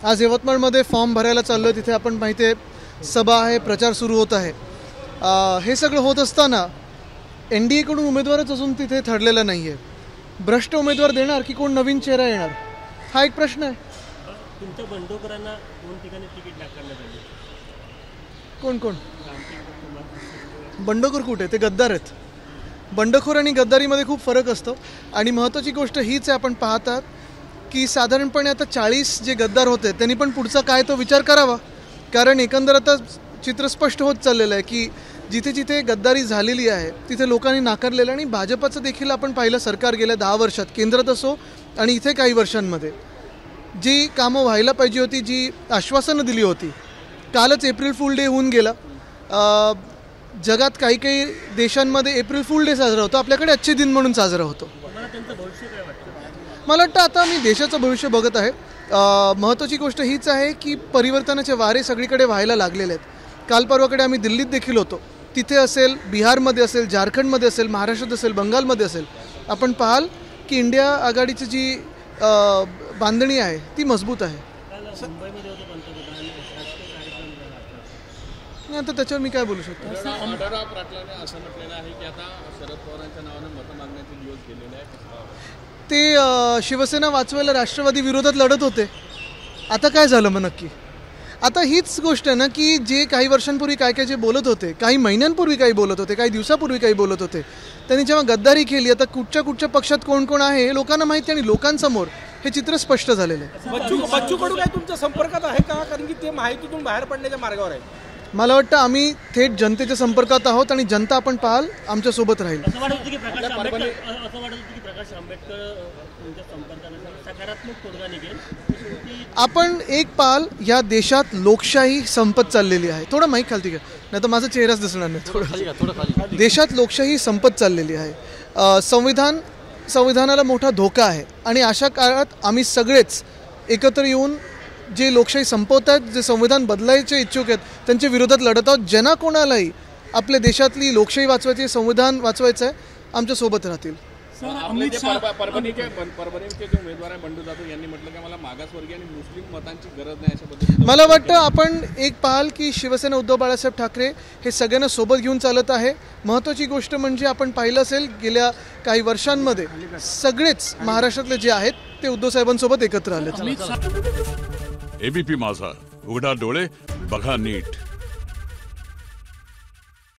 आज यवतमाळमध्ये फॉर्म भरायला चाललो आहे, तिथे आपण माहिती आहे सभा आहे, प्रचार सुरू होत आहे। हे सगळं होत असताना NDA कडून उमेदवारच अजून तिथे ठरलेला नाही आहे। भ्रष्ट उमेदवार देणार की कोण नवीन चेहरा येणार, हा एक प्रश्न आहे। तुमच्या बंडखोरांना दोन ठिकाणी तिकीट नाकारण्यात आले, कोण कोण बंडखोर कुठे? ते गद्दार आहेत। बंडखोर आणि गद्दारीमध्ये खूप फरक असतो आणि महत्त्वाची गोष्ट हीच आहे, आपण पाहतात की साधारणपणे आता 40 जे गद्दार होते त्यांनी पण पुढचा काय तो विचार करावा, कारण एकंदर आता चित्र स्पष्ट होत चाललेलं आहे की जिथे जिथे गद्दारी झालेली आहे तिथे लोकांनी नाकारलेलं। आणि भाजपचं देखील आपण पाहिलं, सरकार गेल्या 10 वर्षात केंद्रात असो आणि इथे काही वर्षांमध्ये जी कामं व्हायला पाहिजे होती, जी आश्वासनं दिली होती, कालच एप्रिल फूल डे होऊन गेला। जगात काही काही देशांमध्ये एप्रिल फूल डे साजरा होतो, आपल्याकडे अच्छे दिन म्हणून साजरा होतो। मला वाटतं आता मी देशाचं भविष्य बघत आहे। महत्त्वाची गोष्ट हीच आहे की परिवर्तनाचे वारे सगळीकडे व्हायला लागलेले आहेत। काल परवाकडे आम्ही दिल्लीत देखील होतो, तिथे असेल, बिहारमध्ये असेल, झारखंडमध्ये असेल, महाराष्ट्रात असेल, बंगालमध्ये असेल, आपण पाहाल की इंडिया आघाडीची जी बांधणी आहे ती मजबूत आहे। आता त्याच्यावर मी काय बोलू शकतो? ते शिवसेना वाचवायला राष्ट्रवादी विरोधात लढत होते, आता काय झालं मग नक्की? आता हीच गोष्ट आहे ना की जे काही वर्षांपूर्वी काय काय जे बोलत होते, काही महिन्यांपूर्वी काही बोलत होते, काही दिवसापूर्वी काही बोलत होते, त्यांनी जेव्हा गद्दारी केली, आता कुठच्या पक्षात कोण कोण आहे हे लोकांना माहिती आणि लोकांसमोर हे चित्र स्पष्ट झालेलं आहे। बच्चू कडू काय तुमच्या संपर्कात आहे का? कारण की ते माहितीतून बाहेर पडण्याच्या मार्गावर आहे। मला वाटतं आम्ही थेट जनतेच्या संपर्कात आहोत आणि जनता आपण पाहाल आमच्या सोबत राहील। असं वाटत होतं की प्रकाश आंबेडकर तुमच्या संपर्कात सकारात्मक तोडगा निघेल। आपण एक पाहाल, या देशात लोकशाही संपत चाललेली आहे। थोडं माईक खालती घ्या, नाही तर माझा चेहराच दिसणार नाही। थोडं देशात लोकशाही संपत चाललेली आहे। संविधानाला मोठा धोका आहे आणि अशा काळात आम्ही सगळेच एकत्र येऊन जे लोकशाही संपवत आहेत, जे संविधान बदलायचे इच्छुक आहेत, त्यांच्या विरोधात लढत आहोत। ज्यांना कोणालाही आपल्या देशातली लोकशाही वाचवायची, संविधान वाचवायचं आहे, आमच्या सोबत राहतील। परभणीचे जे उमेदवार आहे बंडू जाधव यांनी म्हटलं की मला मागासवर्गीय आणि मुस्लिम मतांची गरज नाही, अशा पद्धतीने मला वाटतं आपण एक पाहाल की शिवसेना उद्धव बाळासाहेब ठाकरे हे सगळ्यांना सोबत घेऊन चालत आहे। महत्त्वाची गोष्ट म्हणजे आपण पाहिलं असेल गेल्या काही वर्षांमध्ये सगळेच महाराष्ट्रातले जे आहेत ते उद्धव साहेबांसोबत एकत्र आले। ABP माझा, उघडा डोळे बघा नीट।